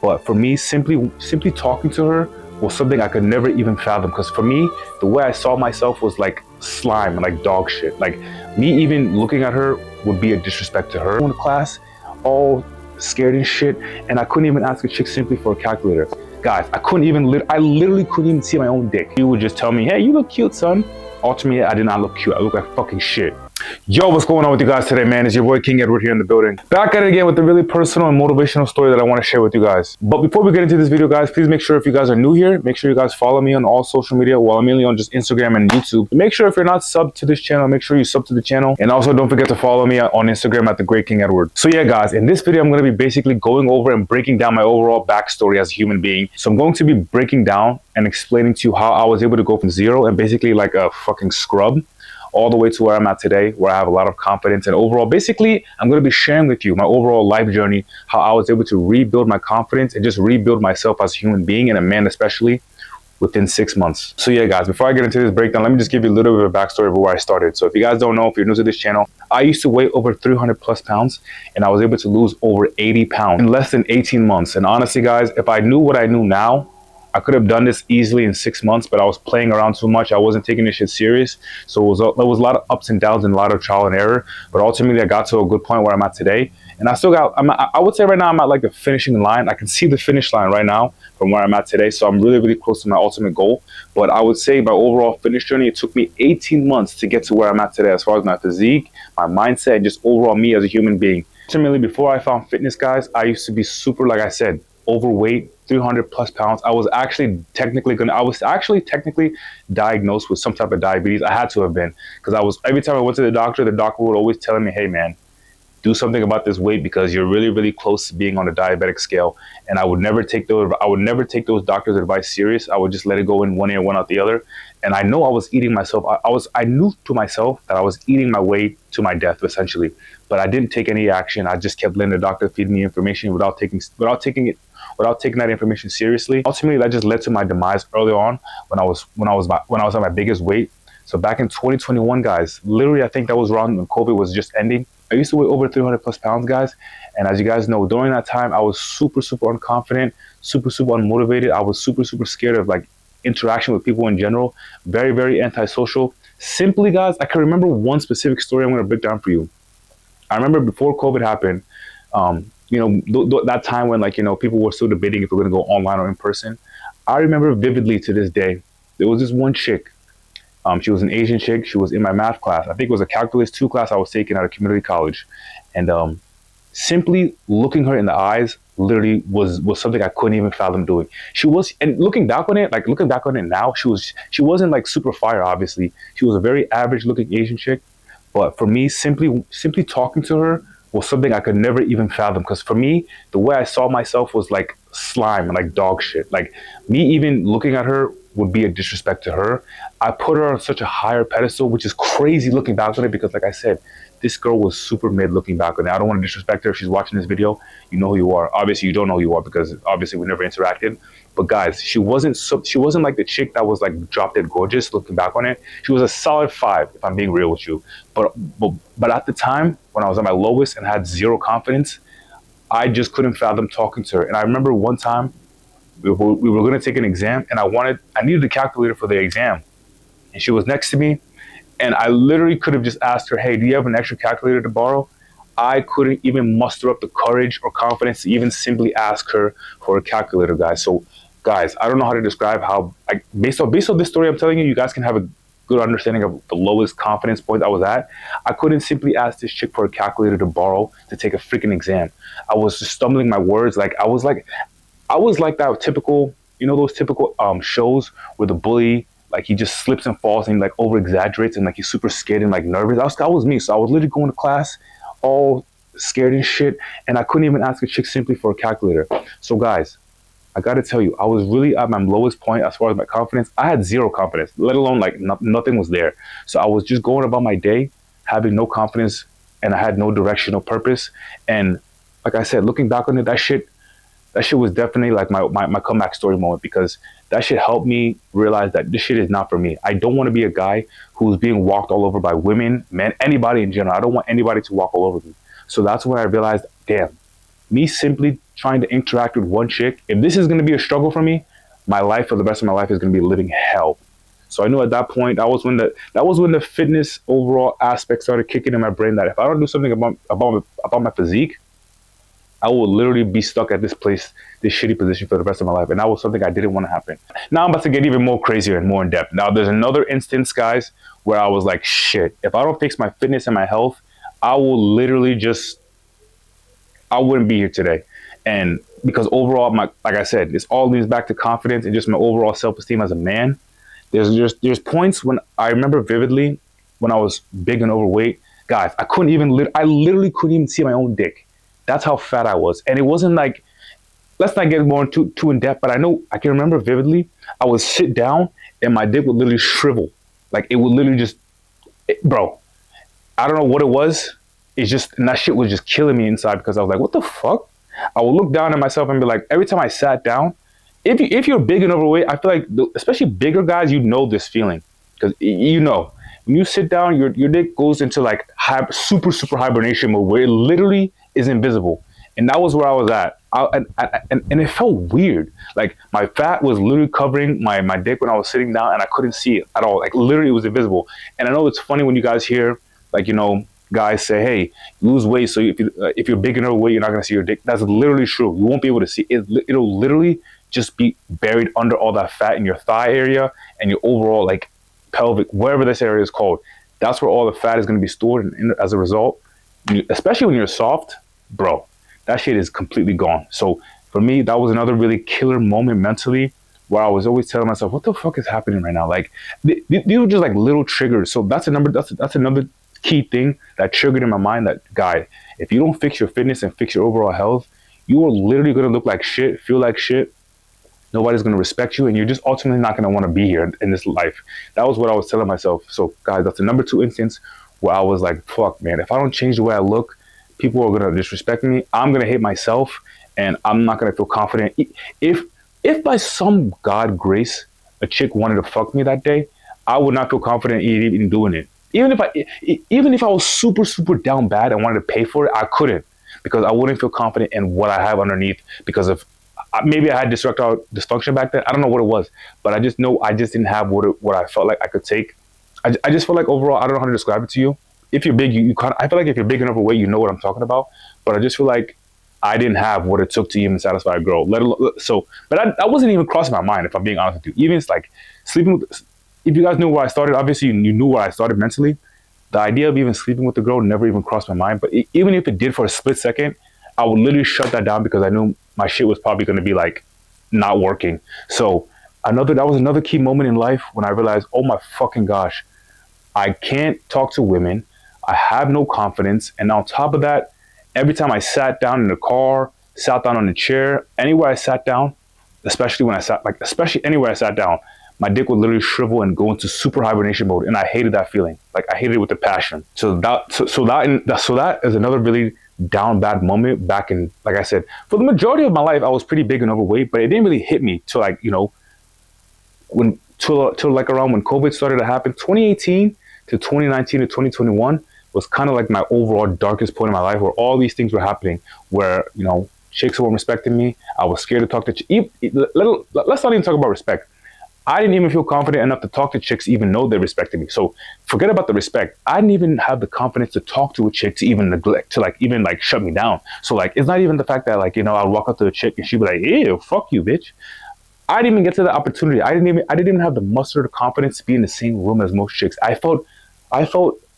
But for me, simply talking to her was something I could never even fathom. Because for me, the way I saw myself was like slime and like dog shit. Like me even looking at her would be a disrespect to her. In class, all scared and shit, and I couldn't even ask a chick simply for a calculator. Guys, I literally couldn't even see my own dick. He would just tell me, hey, you look cute, son. Ultimately, I did not look cute. I look like fucking shit. Yo, what's going on with you guys today, man? It's your boy King Edward here in the building. Back at it again with a really personal and motivational story that I want to share with you guys. But before we get into this video, guys, please make sure if you guys are new here, make sure you guys follow me on all social media. Well, I'm mainly on just Instagram and YouTube. Make sure if you're not subbed to this channel, make sure you sub to the channel. And also don't forget to follow me on Instagram at the Great King Edward. So yeah, guys, in this video, I'm going to be basically going over and breaking down my overall backstory as a human being. So I'm going to be breaking down and explaining to you how I was able to go from zero and basically like a fucking scrub all the way to where I'm at today, where I have a lot of confidence. And overall, basically, I'm going to be sharing with you my overall life journey, how I was able to rebuild my confidence and just rebuild myself as a human being and a man especially within 6 months. So yeah, guys, before I get into this breakdown, let me just give you a little bit of a backstory of where I started. So if you guys don't know, if you're new to this channel, I used to weigh over 300 plus pounds and I was able to lose over 80 pounds in less than 18 months. And honestly, guys, if I knew what I knew now, I could have done this easily in 6 months, but I was playing around too much. I wasn't taking this shit serious. So there was a lot of ups and downs and a lot of trial and error. But ultimately, I got to a good point where I'm at today. And I would say right now, I'm at like the finishing line. I can see the finish line right now from where I'm at today. So I'm really, really close to my ultimate goal. But I would say my overall finish journey, it took me 18 months to get to where I'm at today as far as my physique, my mindset, and just overall me as a human being. Ultimately, before I found fitness, guys, I used to be super, like I said, overweight, 300 plus pounds. I was actually technically diagnosed with some type of diabetes. I had to have been, because every time I went to the doctor would always tell me, hey man, do something about this weight because you're really, really close to being on the diabetic scale. And I would never take those doctors' advice serious. I would just let it go in one ear, one out the other. And I know I was eating myself. I knew to myself that I was eating my way to my death, essentially. But I didn't take any action. I just kept letting the doctor feed me information without taking that information seriously. Ultimately, that just led to my demise early on when I was at my biggest weight. So back in 2021, guys, literally, I think that was around when COVID was just ending. I used to weigh over 300 plus pounds, guys. And as you guys know, during that time, I was super, super unconfident, super, super unmotivated. I was super, super scared of like interaction with people in general. Very, very antisocial. Simply, guys, I can remember one specific story I'm going to break down for you. I remember before COVID happened, that time when people were still debating if we're going to go online or in person. I remember vividly to this day, there was this one chick. She was an Asian chick. She was in my math class. I think it was a calculus 2 class I was taking at a community college. And simply looking her in the eyes literally was something I couldn't even fathom doing. And looking back on it now, she wasn't like super fire, obviously. She was a very average looking Asian chick. But for me, simply talking to her was something I could never even fathom. Because for me, the way I saw myself was like slime and like dog shit. Like me even looking at her would be a disrespect to her. I put her on such a higher pedestal, which is crazy looking back on it, because like I said, this girl was super mid looking back on it. I don't want to disrespect her. If she's watching this video, you know who you are. Obviously, you don't know who you are because obviously we never interacted. But guys, she wasn't like the chick that was like drop dead gorgeous looking back on it. She was a solid 5, if I'm being real with you. But at the time, when I was at my lowest and had zero confidence, I just couldn't fathom talking to her. And I remember one time we were going to take an exam, and I needed a calculator for the exam. And she was next to me, and I literally could have just asked her, hey, do you have an extra calculator to borrow? I couldn't even muster up the courage or confidence to even simply ask her for a calculator, guys. So, guys, I don't know how to describe how, based on this story I'm telling you, you guys can have a good understanding of the lowest confidence point I was at. I couldn't simply ask this chick for a calculator to borrow to take a freaking exam. I was just stumbling my words. I was like that typical, those typical shows where the bully, like he just slips and falls and like over exaggerates and like he's super scared and like nervous. That was me. So I was literally going to class all scared and shit, and I couldn't even ask a chick simply for a calculator. So guys, I got to tell you, I was really at my lowest point as far as my confidence. I had zero confidence, let alone like nothing was there. So I was just going about my day, having no confidence, and I had no direction, no purpose. And like I said, looking back on it, that shit was definitely like my comeback story moment, because that shit helped me realize that this shit is not for me. I don't want to be a guy who's being walked all over by women, men, anybody in general. I don't want anybody to walk all over me. So that's when I realized, damn, me simply trying to interact with one chick, if this is going to be a struggle for me, my life for the rest of my life is going to be living hell. So I knew at that point that was when the fitness overall aspect started kicking in my brain, that if I don't do something about my physique, I will literally be stuck at this place, this shitty position for the rest of my life. And that was something I didn't want to happen. Now I'm about to get even more crazier and more in depth. Now there's another instance, guys, where I was like, shit, if I don't fix my fitness and my health, I will literally just, I wouldn't be here today. And because overall, like I said, this all leads back to confidence and just my overall self-esteem as a man. There's points when I remember vividly when I was big and overweight, guys, I literally couldn't even see my own dick. That's how fat I was. And it wasn't like, let's not get more too in depth, but I can remember vividly, I would sit down and my dick would literally shrivel. Like it would literally just, bro, I don't know what it was. It's just, and that shit was just killing me inside because I was like, what the fuck? I would look down at myself and be like, every time I sat down, if you're big and overweight, I feel like, especially bigger guys, you know this feeling. Because you know, when you sit down, your dick goes into like super hibernation mode where it literally is invisible. And that was where I was at. And it felt weird. Like my fat was literally covering my dick when I was sitting down and I couldn't see it at all. Like literally it was invisible. And I know it's funny when you guys hear, like, you know, guys say, hey, lose weight. So if you're big and overweight, you're not going to see your dick. That's literally true. You won't be able to see it. It'll literally just be buried under all that fat in your thigh area and your overall like pelvic, wherever this area is called. That's where all the fat is going to be stored. And as a result, especially when you're soft, bro, that shit is completely gone. So for me, that was another really killer moment mentally where I was always telling myself, what the fuck is happening right now? Like these were just like little triggers. So that's another key thing that triggered in my mind that, guy, if you don't fix your fitness and fix your overall health, you are literally going to look like shit, feel like shit. Nobody's going to respect you, and you're just ultimately not going to want to be here in this life. That was what I was telling myself. So, guys, that's the number 2 instance where I was like, fuck, man, if I don't change the way I look, people are going to disrespect me. I'm going to hate myself, and I'm not going to feel confident. If by some God grace, a chick wanted to fuck me that day, I would not feel confident in doing it. Even if I was super down bad and wanted to pay for it, I couldn't, because I wouldn't feel confident in what I have underneath because of maybe I had erectile dysfunction back then. I don't know what it was, but I just know I just didn't have what I felt like I could take. I just felt like overall, I don't know how to describe it to you. If you're big, I feel like if you're big and overweight, you know what I'm talking about. But I just feel like I didn't have what it took to even satisfy a girl. Let alone, so, but I wasn't even crossing my mind, if I'm being honest with you. Even it's like sleeping with, if you guys knew where I started, obviously you knew where I started mentally. The idea of even sleeping with the girl never even crossed my mind. But even if it did for a split second, I would literally shut that down because I knew my shit was probably going to be like not working. So that was another key moment in life when I realized, oh my fucking gosh, I can't talk to women. I have no confidence. And on top of that, every time I sat down in the car, sat down on the chair, anywhere I sat down, especially anywhere I sat down, my dick would literally shrivel and go into super hibernation mode. And I hated that feeling. Like I hated it with a passion. So that is another really down bad moment back in, like I said, for the majority of my life, I was pretty big and overweight, but it didn't really hit me till like, you know, till like around when COVID started to happen. 2018 to 2019 to 2021 was kind of like my overall darkest point in my life, where all these things were happening, where, you know, chicks weren't respecting me. I was scared to talk to let's not even talk about respect. I didn't even feel confident enough to talk to chicks, even know they respected me. So forget about the respect. I didn't even have the confidence to talk to a chick to even neglect, to like even like shut me down. So like, it's not even the fact that like, you know, I'd walk up to a chick and she'd be like, ew, fuck you, bitch. I didn't even get to the opportunity. I didn't even have the muster of confidence to be in the same room as most chicks. I felt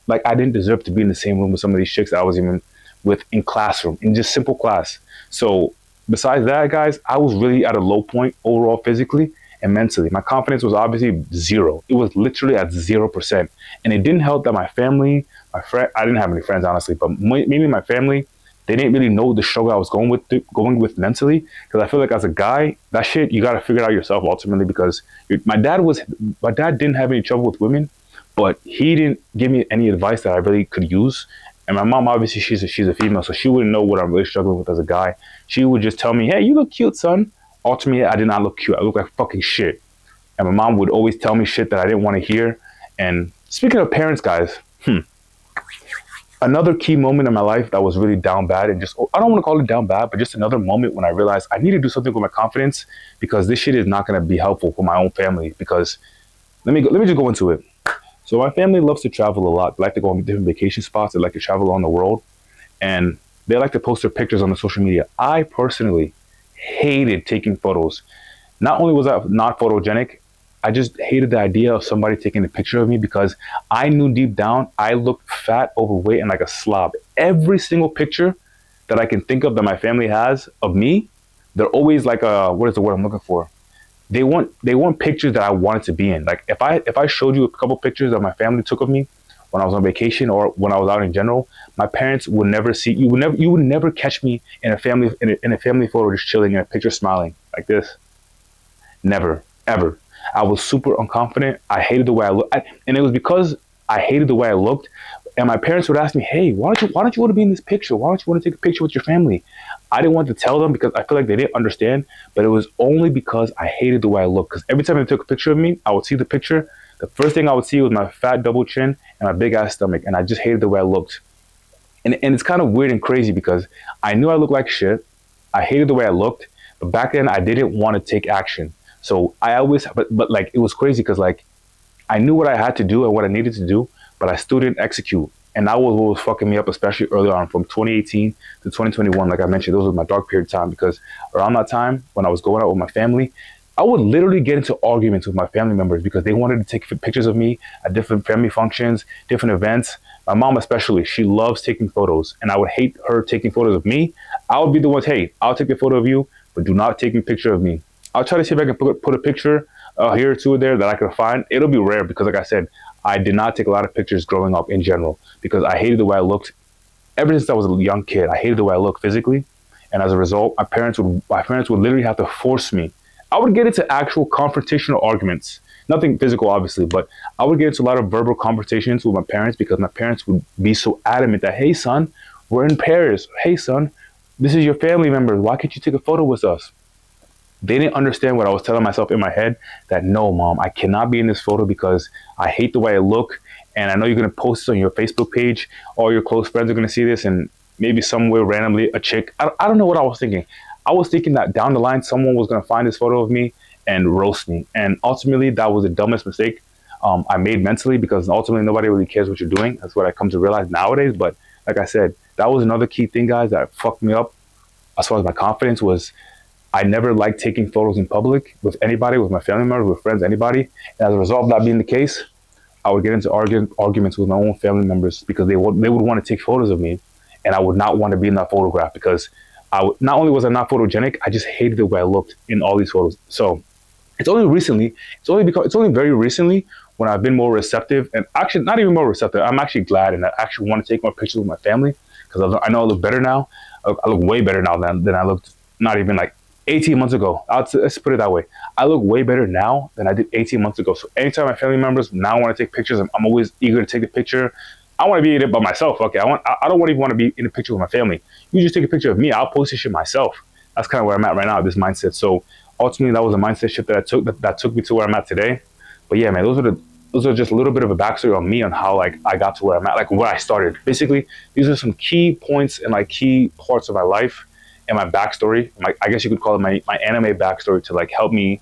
like I didn't deserve to be in the same room with some of these chicks that I was even with in classroom, in just simple class. So besides that, guys, I was really at a low point overall physically and mentally. My confidence was obviously zero. It was literally at 0%. And it didn't help that my family, I didn't have any friends, honestly, but mainly my family, they didn't really know the struggle I was going with mentally. Because I feel like as a guy, that shit, you got to figure it out yourself ultimately, because my dad didn't have any trouble with women, but he didn't give me any advice that I really could use. And my mom, obviously, she's a female, so she wouldn't know what I'm really struggling with as a guy. She would just tell me, hey, you look cute, son. Ultimately, I did not look cute. I looked like fucking shit. And my mom would always tell me shit that I didn't want to hear. And speaking of parents, guys, Another key moment in my life that was really down bad, and just, I don't want to call it down bad, but just another moment when I realized I need to do something with my confidence, because this shit is not going to be helpful for my own family. Because let me just go into it. So my family loves to travel a lot. They like to go on different vacation spots. They like to travel around the world, and they like to post their pictures on the social media. I personally hated taking photos. Not only was I not photogenic, I just hated the idea of somebody taking a picture of me, because I knew deep down I looked fat, overweight, and like a slob. Every single picture that I can think of that my family has of me, they're always like a, what is the word I'm looking for? They want pictures that I wanted to be in. Like if I showed you a couple pictures that my family took of me when I was on vacation or when I was out in general, my parents would never see, you would never catch me in a family in a family photo just chilling in a picture smiling like this. Never, ever. I was super unconfident. I hated the way I looked, and it was because I hated the way I looked. And my parents would ask me, "Hey, why don't you want to be in this picture? Why don't you want to take a picture with your family?" I didn't want to tell them because I feel like they didn't understand. But it was only because I hated the way I looked. Because every time they took a picture of me, I would see the picture. The first thing I would see was my fat double chin and my big ass stomach, and I just hated the way I looked. And it's kind of weird and crazy because I knew I looked like shit. I hated the way I looked, but back then I didn't want to take action. So I always, but like it was crazy because like I knew what I had to do and what I needed to do, but I still didn't execute. And that was what was fucking me up, especially early on from 2018 to 2021. Like I mentioned, those was my dark period of time because around that time when I was going out with my family, I would literally get into arguments with my family members because they wanted to take pictures of me at different family functions, different events. My mom, especially, she loves taking photos, and I would hate her taking photos of me. I would be the ones, hey, I'll take a photo of you, but do not take a picture of me. I'll try to see if I can put a picture here or two there that I can find. It'll be rare because, like I said, I did not take a lot of pictures growing up in general because I hated the way I looked. Ever since I was a young kid, I hated the way I looked physically, and as a result, my parents would literally have to force me. I would get into actual confrontational arguments, nothing physical, obviously, but I would get into a lot of verbal confrontations with my parents because my parents would be so adamant that, hey, son, we're in Paris. Hey, son, this is your family member. Why can't you take a photo with us? They didn't understand what I was telling myself in my head that no, mom, I cannot be in this photo because I hate the way I look. And I know you're going to post this on your Facebook page. All your close friends are going to see this. And maybe somewhere randomly a chick. I don't know what I was thinking. I was thinking that down the line, someone was going to find this photo of me and roast me. And ultimately, that was the dumbest mistake I made mentally because ultimately nobody really cares what you're doing. That's what I come to realize nowadays. But like I said, that was another key thing, guys, that fucked me up as far as my confidence was. I never liked taking photos in public with anybody, with my family members, with friends, anybody. And as a result of that being the case, I would get into arguments with my own family members because they would want to take photos of me, and I would not want to be in that photograph because not only was I not photogenic, I just hated the way I looked in all these photos. So it's only very recently when I've been more receptive, and actually not even more receptive. I'm actually glad, and I actually want to take more pictures with my family because I know I look better now. I look way better now than I looked not even like 18 months ago. Let's put it that way. I look way better now than I did 18 months ago. So anytime my family members now want to take pictures, I'm always eager to take a picture. I want to be in it by myself. Okay, I don't even want to be in a picture with my family. You just take a picture of me. I'll post this shit myself. That's kind of where I'm at right now, this mindset. So ultimately, that was a mindset shift that I took that took me to where I'm at today. But yeah, man, those are just a little bit of a backstory on me on how like I got to where I'm at, like where I started. Basically, these are some key points and like key parts of my life and my backstory. I guess you could call it my anime backstory to like help me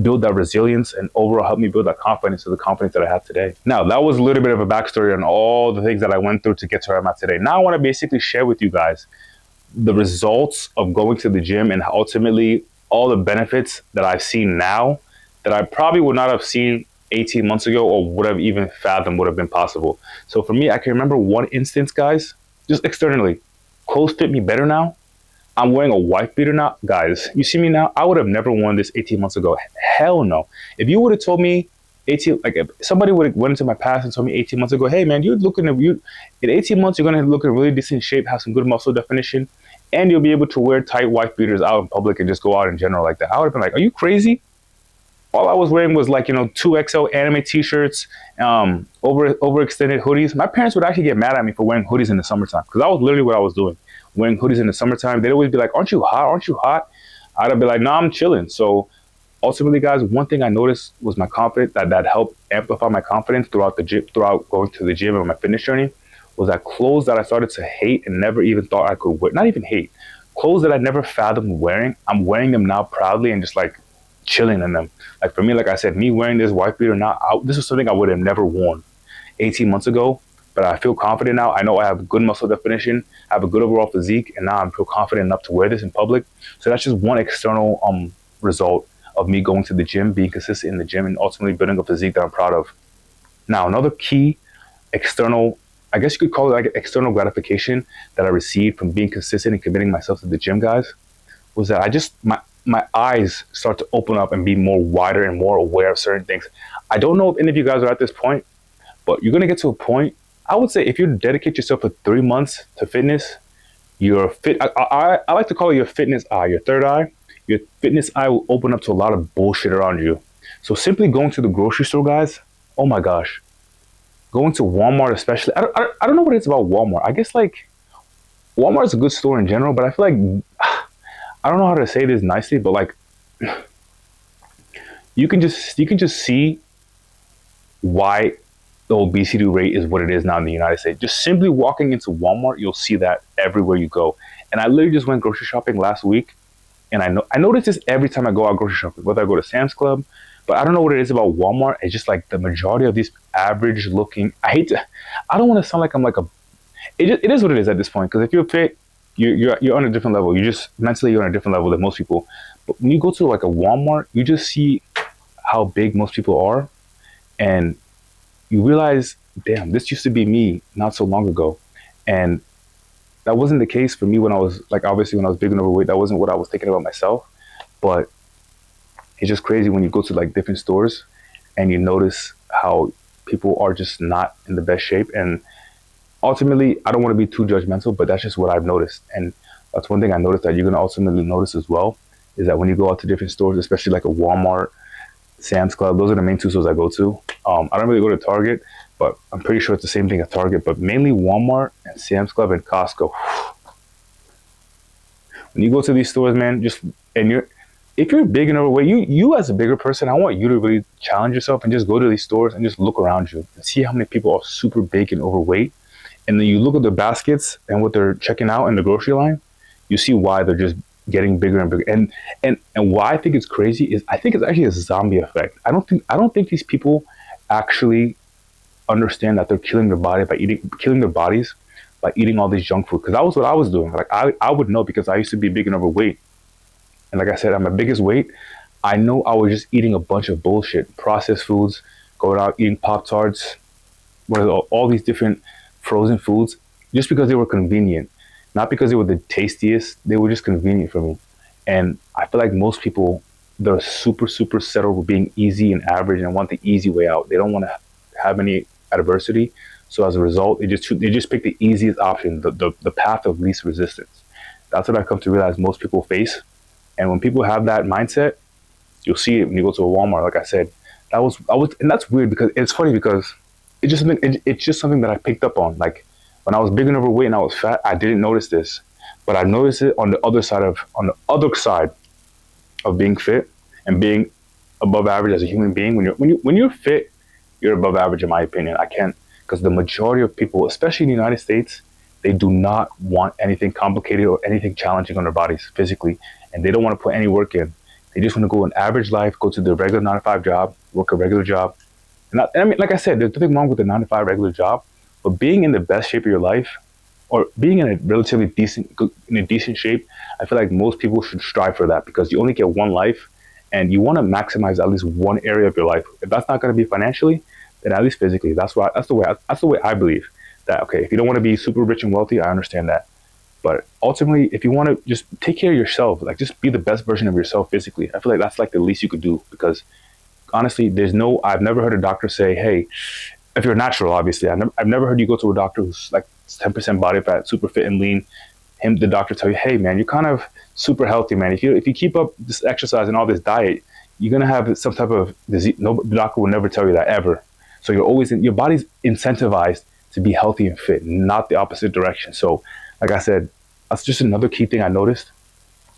build that resilience and overall help me build that confidence to the confidence that I have today. Now, that was a little bit of a backstory on all the things that I went through to get to where I'm at today. Now I want to basically share with you guys the results of going to the gym and ultimately all the benefits that I've seen now that I probably would not have seen 18 months ago or would have even fathomed would have been possible. So for me, I can remember one instance, guys, just externally. Clothes fit me better now. I'm wearing a wife beater now. Guys, you see me now? I would have never worn this 18 months ago. Hell no. If you would have told me 18, like if somebody would have went into my past and told me 18 months ago, hey man, you're looking at you in 18 months, you're going to look in really decent shape, have some good muscle definition, and you'll be able to wear tight wife beaters out in public and just go out in general like that. I would have been like, are you crazy? All I was wearing was like, 2XL anime t-shirts, overextended hoodies. My parents would actually get mad at me for wearing hoodies in the summertime because that was literally what I was doing. Wearing hoodies in the summertime. They'd always be like, aren't you hot? Aren't you hot? I'd be like, no, I'm chilling. So ultimately, guys, one thing I noticed was my confidence, that helped amplify my confidence throughout going to the gym and my fitness journey was that clothes that I started to hate and never even thought I could wear. Not even hate. Clothes that I never fathomed wearing. I'm wearing them now proudly and just like chilling in them. Like for me, like I said, me wearing this wife beater now, this is something I would have never worn 18 months ago. But I feel confident now. I know I have good muscle definition. I have a good overall physique, and now I feel confident enough to wear this in public. So that's just one external result of me going to the gym, being consistent in the gym, and ultimately building a physique that I'm proud of. Now, another key external, I guess you could call it like external gratification that I received from being consistent and committing myself to the gym, guys, was that my eyes start to open up and be more wider and more aware of certain things. I don't know if any of you guys are at this point, but you're gonna get to a point. I would say if you dedicate yourself for 3 months to fitness, your fit. I like to call it your fitness eye, your third eye. Your fitness eye will open up to a lot of bullshit around you. So simply going to the grocery store, guys. Oh my gosh, going to Walmart especially. I don't know what it's about Walmart. I guess like Walmart is a good store in general, but I feel like I don't know how to say this nicely, but like you can just see why the obesity rate is what it is now in the United States. Just simply walking into Walmart, you'll see that everywhere you go. And I literally just went grocery shopping last week, and I notice this every time I go out grocery shopping, whether I go to Sam's Club, but I don't know what it is about Walmart. It's just like the majority of these average looking. I don't want to sound like I'm like a. It is what it is at this point. Because if you're fit, you're on a different level. You just mentally you're on a different level than most people. But when you go to like a Walmart, you just see how big most people are, and you realize, damn, this used to be me not so long ago. And that wasn't the case for me when I was like, obviously when I was big and overweight, that wasn't what I was thinking about myself. But it's just crazy when you go to like different stores and you notice how people are just not in the best shape. And ultimately, I don't want to be too judgmental, but that's just what I've noticed. And that's one thing I noticed that you're going to ultimately notice as well, is that when you go out to different stores, especially like a Walmart, Sam's Club, those are the main two stores I go to. I don't really go to Target, but I'm pretty sure it's the same thing at Target, but mainly Walmart and Sam's Club and Costco. When you go to these stores, man, if you're big and overweight, you as a bigger person, I want you to really challenge yourself and just go to these stores and just look around you and see how many people are super big and overweight. And then you look at their baskets and what they're checking out in the grocery line, you see why they're just getting bigger and bigger. And why I think it's crazy is I think it's actually a zombie effect. I don't think these people actually understand that they're killing their bodies by eating all this junk food. Because that was what I was doing. Like I would know because I used to be big and overweight. And like I said, at my biggest weight, I know I was just eating a bunch of bullshit, processed foods, going out eating Pop-Tarts, all these different frozen foods, just because they were convenient. Not because they were the tastiest, they were just convenient for me. And I feel like most people, they're super, super settled with being easy and average and want the easy way out. They don't want to have any adversity. So as a result, they just pick the easiest option, the path of least resistance. That's what I come to realize most people face. And when people have that mindset, you'll see it when you go to a Walmart. Like I said, and that's weird because it's funny because it's just something that I picked up on. Like when I was big and overweight and I was fat, I didn't notice this, but I noticed it on the other side of being fit and being above average as a human being. When you're fit, you're above average in my opinion. I can't, because the majority of people, especially in the United States, they do not want anything complicated or anything challenging on their bodies physically, and they don't want to put any work in. They just want to go an average life, go to their regular 9-to-5 job, work a regular job. And I mean, like I said, there's nothing wrong with a 9-to-5 regular job, but being in the best shape of your life, or being in a relatively decent shape, I feel like most people should strive for that because you only get one life, and you want to maximize at least one area of your life. If that's not going to be financially, then at least physically. That's the way I believe that. Okay, if you don't want to be super rich and wealthy, I understand that. But ultimately, if you want to just take care of yourself, like just be the best version of yourself physically, I feel like that's like the least you could do. Because honestly, I've never heard a doctor say, hey, if you're natural, obviously, I've never heard you go to a doctor who's like 10% body fat, super fit and lean. The doctor tell you, hey man, you're kind of super healthy, man. If you keep up this exercise and all this diet, you're gonna have some type of disease. No, the doctor will never tell you that ever. So your body's incentivized to be healthy and fit, not the opposite direction. So like I said, that's just another key thing I noticed,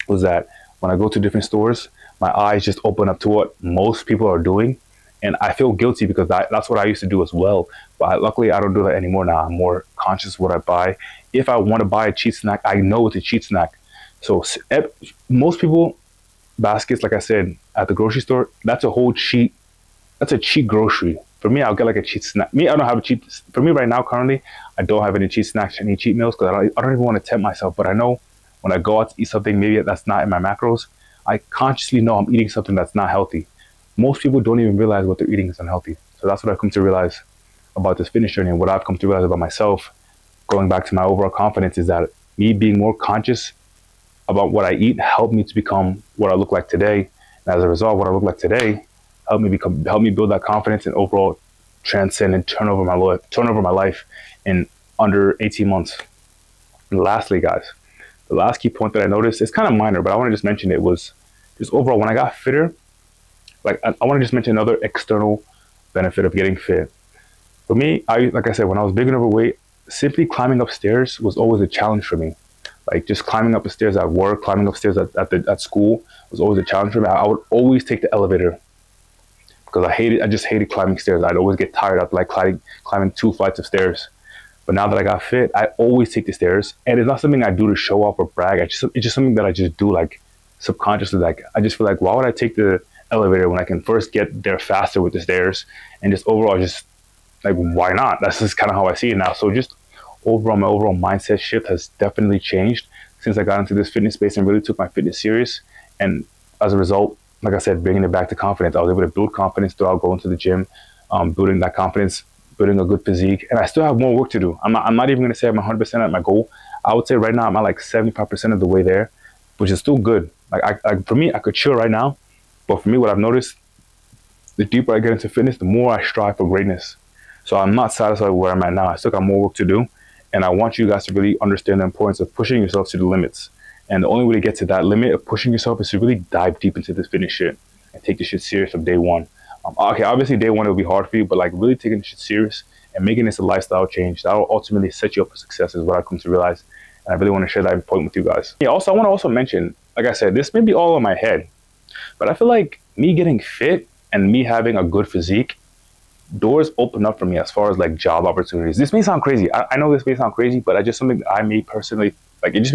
was that when I go to different stores, my eyes just open up to what most people are doing. And I feel guilty because that's what I used to do as well. But luckily, I don't do that anymore now. I'm more conscious of what I buy. If I want to buy a cheat snack, I know it's a cheat snack. So most people baskets, like I said, at the grocery store, that's a whole cheat. That's a cheat grocery. For me, I'll get like a cheat snack. Me, I don't have a cheat. For me right now, currently, I don't have any cheat snacks, any cheat meals, because I don't even want to tempt myself. But I know when I go out to eat something, maybe that's not in my macros, I consciously know I'm eating something that's not healthy. Most people don't even realize what they're eating is unhealthy. So that's what I've come to realize about this fitness journey, and what I've come to realize about myself, going back to my overall confidence, is that me being more conscious about what I eat helped me to become what I look like today. And as a result, what I look like today helped me build that confidence and overall transcend and turn over my life in under 18 months. And lastly, guys, the last key point that I noticed is kind of minor, but I want to just mention it, was just overall when I got fitter. Like I want to just mention another external benefit of getting fit. For me, like I said, when I was big and overweight, simply climbing upstairs was always a challenge for me. Like just climbing up the stairs at work, climbing upstairs at school was always a challenge for me. I would always take the elevator because I just hated climbing stairs. I'd always get tired of like climbing 2 flights of stairs. But now that I got fit, I always take the stairs, and it's not something I do to show off or brag. It's just something that I just do like subconsciously. Like I just feel like, why would I take the elevator when I can first get there faster with the stairs? And just overall, just like, why not? That's just kind of how I see it now. So just overall, my overall mindset shift has definitely changed since I got into this fitness space and really took my fitness serious. And as a result, like I said, bringing it back to confidence, I was able to build confidence throughout going to the gym, building that confidence, building a good physique. And I still have more work to do. I'm not even going to say I'm 100% at my goal. I would say right now I'm at like 75% of the way there, which is still good. Like for me, I could chill right now. But for me, what I've noticed, the deeper I get into fitness, the more I strive for greatness. So I'm not satisfied with where I'm at now. I still got more work to do. And I want you guys to really understand the importance of pushing yourself to the limits. And the only way to get to that limit of pushing yourself is to really dive deep into this fitness shit and take this shit serious from day one. Okay, obviously day one it'll be hard for you, but like really taking this shit serious and making this a lifestyle change that will ultimately set you up for success is what I've come to realize. And I really want to share that point with you guys. Yeah, also I want to also mention, like I said, this may be all in my head, but I feel like me getting fit and me having a good physique, doors open up for me as far as like job opportunities. This may sound crazy. I know this may sound crazy, but I just something that I may personally like. It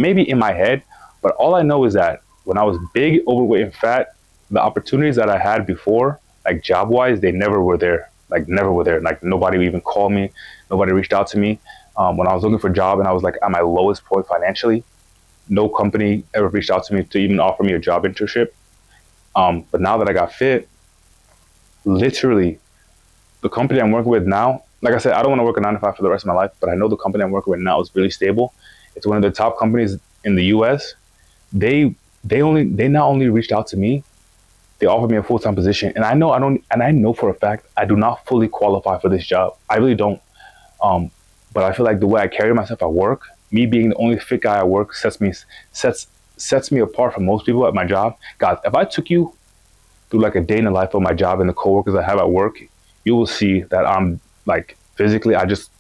may be in my head, but all I know is that when I was big, overweight, and fat, the opportunities that I had before, like job wise, they never were there. Like never were there. Like nobody even called me. Nobody reached out to me. When I was looking for a job and I was like at my lowest point financially, no company ever reached out to me to even offer me a job internship. But now that I got fit, literally, the company I'm working with now, like I said, I don't want to work a 9 to 5 for the rest of my life, but I know the company I'm working with now is really stable. It's one of the top companies in the US. They not only reached out to me, they offered me a full-time position. And I know for a fact I do not fully qualify for this job. I really don't. But I feel like the way I carry myself at work, me being the only fit guy at work, sets me apart from most people at my job. Guys, if I took you through like a day in the life of my job and the coworkers I have at work, you will see that I'm like physically, I just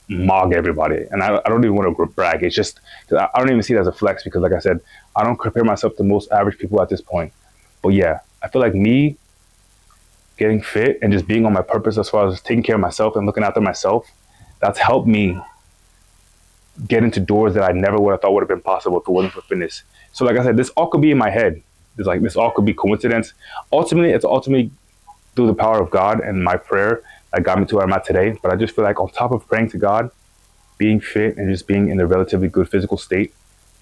mog everybody. And I don't even want to brag. It's just, I don't even see it as a flex because like I said, I don't compare myself to most average people at this point. But yeah, I feel like me getting fit and just being on my purpose as far as taking care of myself and looking after myself, that's helped me get into doors that I never would have thought would have been possible if it wasn't for fitness. So like I said, this all could be in my head. This all could be coincidence. It's ultimately through the power of God and my prayer that got me to where I'm at today. But I just feel like on top of praying to God, being fit and just being in a relatively good physical state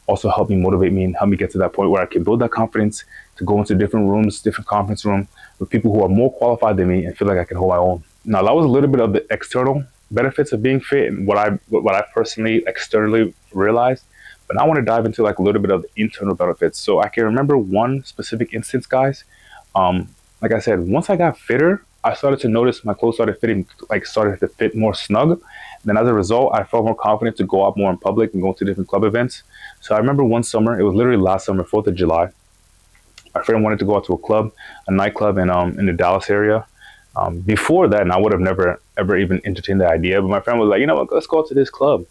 also helped me motivate me and help me get to that point where I can build that confidence to go into different rooms, different conference room with people who are more qualified than me and feel like I can hold my own. Now that was a little bit of the external benefits of being fit and what I personally externally realized. But now I want to dive into like a little bit of the internal benefits. So I can remember one specific instance, guys. Like I said, once I got fitter, I started to notice my clothes started to fit more snug. Then as a result, I felt more confident to go out more in public and go to different club events. So I remember one summer, it was literally last summer, 4th of July. My friend wanted to go out to a nightclub in the Dallas area. Before that, and I would have never, ever even entertained the idea, but my friend was like, you know what, let's go out to this club.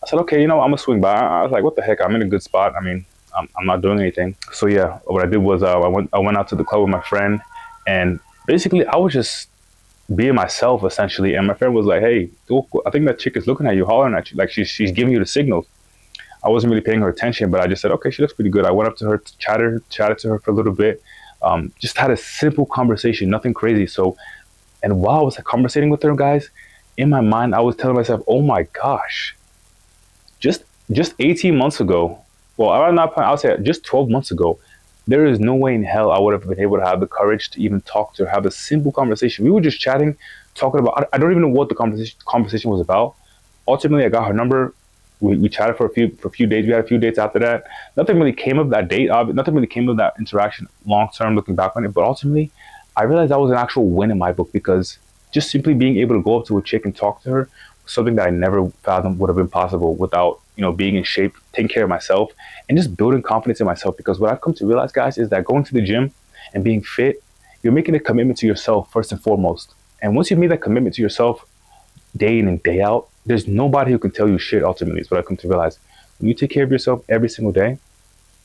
I said, okay, I'm gonna swing by. I was like, what the heck, I'm in a good spot. I mean, I'm not doing anything. So yeah, what I did was I went out to the club with my friend, and basically I was just being myself essentially. And my friend was like, "Hey, I think that chick is looking at you, hollering at you, like she's giving you the signals." I wasn't really paying her attention, but I just said, "Okay, she looks pretty good." I went up to her, chatted to her for a little bit, just had a simple conversation, nothing crazy. So, and while I was like, conversating with her, guys, in my mind, I was telling myself, "Oh my gosh, just 18 months ago, well, I'm not, I'll say just 12 months ago, there is no way in hell I would have been able to have the courage to even talk to her, have a simple conversation. We were just chatting, talking about, I don't even know what the conversation was about. Ultimately, I got her number. We chatted for a few days. We had a few dates after that. Nothing really came of that date. Nothing really came of that interaction long term, looking back on it. But ultimately, I realized that was an actual win in my book, because just simply being able to go up to a chick and talk to her was something that I never fathomed would have been possible without, being in shape, taking care of myself, and just building confidence in myself. Because what I've come to realize, guys, is that going to the gym and being fit, you're making a commitment to yourself first and foremost. And once you've made that commitment to yourself, day in and day out, there's nobody who can tell you shit. Ultimately, is what I come to realize. When you take care of yourself every single day,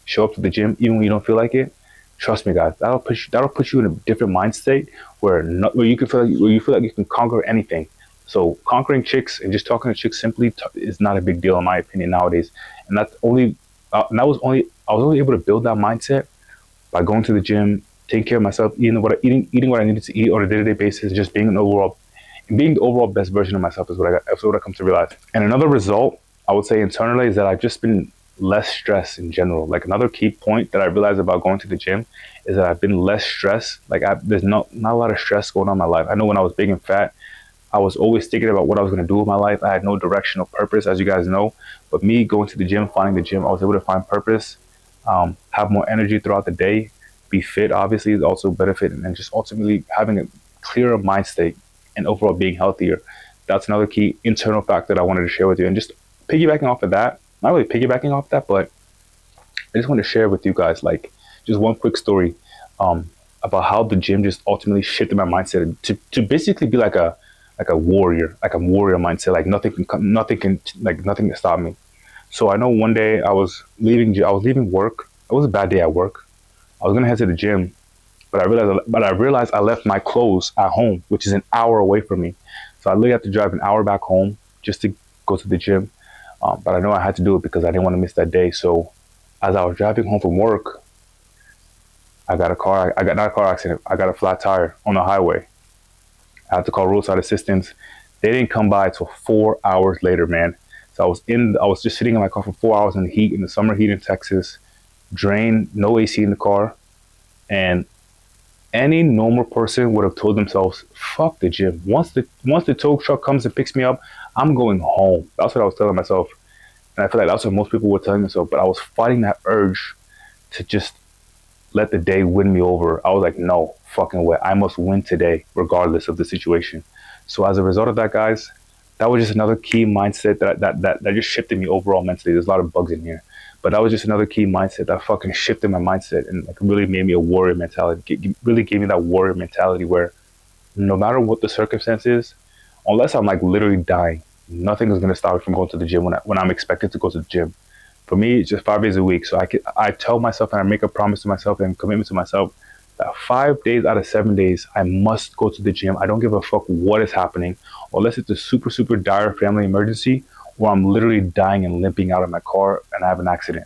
show up to the gym even when you don't feel like it. Trust me, guys, that'll put you in a different mind state where you can where you feel like you can conquer anything. So conquering chicks and just talking to chicks simply is not a big deal in my opinion nowadays. And that's only and I was only able to build that mindset by going to the gym, taking care of myself, eating what I needed to eat on a day-to-day basis, just being the overall best version of myself is that's what I come to realize. And another result I would say internally is that I've just been less stressed in general. Like, another key point that I realized about going to the gym is that I've been less stressed. Like, there's not a lot of stress going on in my life. I know when I was big and fat, I was always thinking about what I was going to do with my life. I had no direction or purpose, as you guys know. But me going to the gym, finding the gym, I was able to find purpose, have more energy throughout the day, be fit, obviously, is also benefit, and just ultimately having a clearer mind state and overall being healthier. That's another key internal fact that I wanted to share with you. And just piggybacking off of that, not really piggybacking off that, but I just want to share with you guys, like, just one quick story about how the gym just ultimately shifted my mindset to basically be like a warrior, like a warrior mindset. Like, nothing can stop me. So I know one day I was leaving work. It was a bad day at work. I was gonna head to the gym, but I realized I left my clothes at home, which is an hour away from me. So I literally had to drive an hour back home just to go to the gym. But I know I had to do it because I didn't want to miss that day. So as I was driving home from work, I got not a car accident. I got a flat tire on the highway. I had to call roadside assistance. They didn't come by until 4 hours later, man. So I was just sitting in my car for 4 hours in the heat, in the summer heat in Texas, drained, no AC in the car. And any normal person would have told themselves, fuck the gym. Once the tow truck comes and picks me up, I'm going home. That's what I was telling myself. And I feel like that's what most people were telling themselves. But I was fighting that urge to just let the day win me over. I was like, no fucking way. I must win today, regardless of the situation. So as a result of that, guys, that was just another key mindset that just shifted me overall mentally. There's a lot of bugs in here. But that was just another key mindset that fucking shifted my mindset and like really made me a warrior mentality. Really gave me that warrior mentality where no matter what the circumstance is, unless I'm like literally dying, nothing is gonna stop me from going to the gym when I'm expected to go to the gym. For me, it's just 5 days a week. So I tell myself and I make a promise to myself and commitment to myself that 5 days out of 7 days I must go to the gym. I don't give a fuck what is happening, unless it's a super super dire family emergency where I'm literally dying and limping out of my car and I have an accident.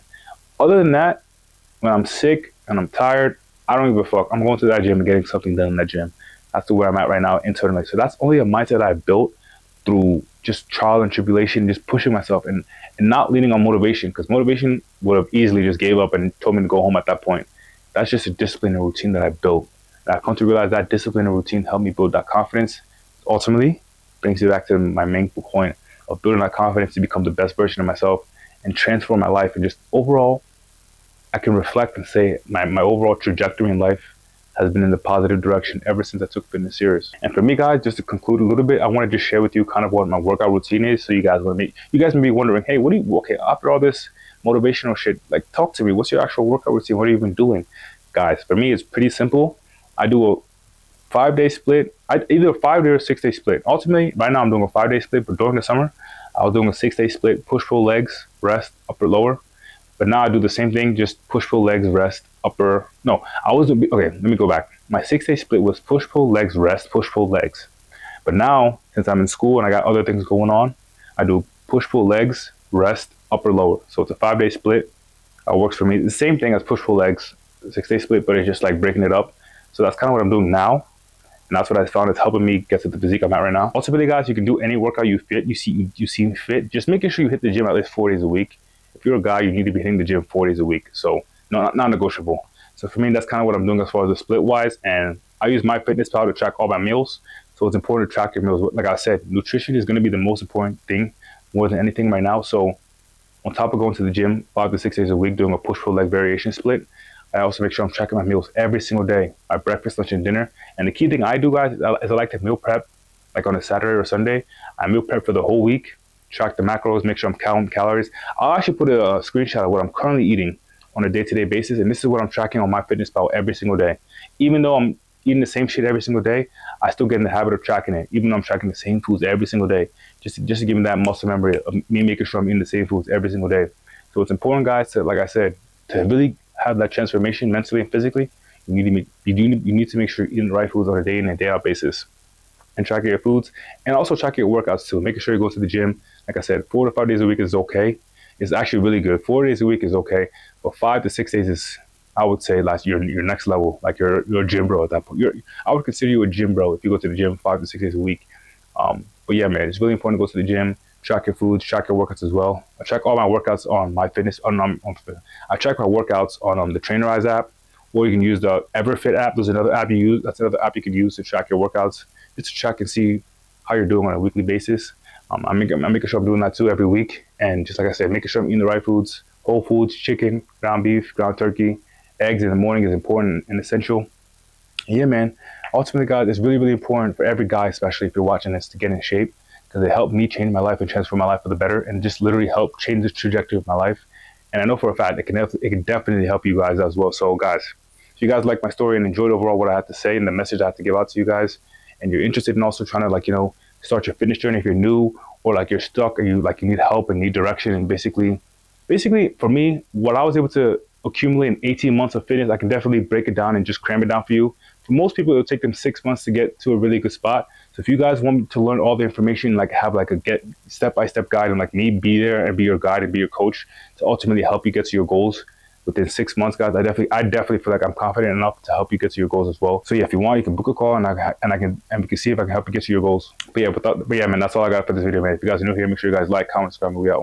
Other than that, when I'm sick and I'm tired, I don't give a fuck. I'm going to that gym and getting something done in that gym. That's where I'm at right now internally. So that's only a mindset I built through just trial and tribulation, just pushing myself and not leaning on motivation, because motivation would have easily just gave up and told me to go home at that point. That's just a discipline and routine that I built. And I've come to realize that discipline and routine helped me build that confidence. Ultimately, brings me back to my main point of building that confidence to become the best version of myself and transform my life. And just overall, I can reflect and say my overall trajectory in life has been in the positive direction ever since I took fitness serious. And for me, guys, just to conclude a little bit, I want to just share with you kind of what my workout routine is. So you guys may be wondering, hey, okay, after all this motivational shit, like, talk to me. What's your actual workout routine? What are you even doing? Guys, for me, it's pretty simple. I do a 5-day split, either a 5-day or 6-day split. Ultimately, right now I'm doing a 5-day split, but during the summer, I was doing a 6-day split, push pull legs, rest, upper lower. But now I do the same thing, just push pull legs, rest, okay, let me go back. My 6-day split was push pull legs, rest, push pull legs. But now, since I'm in school and I got other things going on, I do push-pull legs, rest, upper, lower. So it's a 5-day split. Works for me. The same thing as push-pull legs, 6-day split, but it's just like breaking it up. So that's kind of what I'm doing now. And that's what I found is helping me get to the physique I'm at right now. Ultimately, guys, you can do any workout you seem fit. Just making sure you hit the gym at least 4 days a week. If you're a guy, you need to be hitting the gym 4 days a week. So not negotiable. So for me, that's kind of what I'm doing as far as the split wise. And I use MyFitnessPal to track all my meals. So it's important to track your meals. Like I said, nutrition is going to be the most important thing more than anything right now. So on top of going to the gym 5 to 6 days a week, doing a push-pull leg variation split, I also make sure I'm tracking my meals every single day, my breakfast, lunch, and dinner. And the key thing I do, guys, is I like to meal prep, like on a Saturday or Sunday. I meal prep for the whole week, track the macros, make sure I'm counting calories. I'll actually put a screenshot of what I'm currently eating on a day-to-day basis, and this is what I'm tracking on MyFitnessPal every single day. Even though I'm eating the same shit every single day, I still get in the habit of tracking it, even though I'm tracking the same foods every single day, just to give me that muscle memory of me making sure I'm eating the same foods every single day. So it's important, guys, to, like I said, to really have that transformation mentally and physically. You need to make sure you're eating the right foods on a day in and day out basis, and tracking your foods, and also tracking your workouts too. Making sure you go to the gym. Like I said, 4 to 5 days a week is okay. It's actually really good. 4 days a week is okay, but 5 to 6 days is, I would say, like your next level. Like you're a gym bro at that point. I would consider you a gym bro if you go to the gym 5 to 6 days a week. But yeah, man, it's really important to go to the gym, track your foods, track your workouts as well. I track all my workouts on I track my workouts on the Trainerize app, or you can use the Everfit app. There's another app you use. That's another app you can use to track your workouts, just to track and see how you're doing on a weekly basis. I'm making sure I'm doing that too every week. And just like I said, making sure I'm eating the right foods, whole foods, chicken, ground beef, ground turkey, eggs in the morning is important and essential. Yeah, man. Ultimately, guys, it's really, really important for every guy, especially if you're watching this, to get in shape, because it helped me change my life and transform my life for the better, and just literally help change the trajectory of my life. And I know for a fact it can definitely help you guys as well. So, guys, if you guys like my story and enjoyed overall what I had to say and the message I had to give out to you guys, and you're interested in also trying to start your fitness journey if you're new, or like you're stuck and you need help and need direction, and basically for me, what I was able to accumulate in 18 months of fitness, I can definitely break it down and just cram it down for you. For most people, it'll take them 6 months to get to a really good spot. So if you guys want to learn all the information, have a step-by-step guide, and me be there and be your guide and be your coach to ultimately help you get to your goals within 6 months, guys, I definitely feel like I'm confident enough to help you get to your goals as well. So yeah, if you want, you can book a call and we can see if I can help you get to your goals. But yeah, man, that's all I got for this video, man. If you guys are new here, make sure you guys like, comment, subscribe, and we out.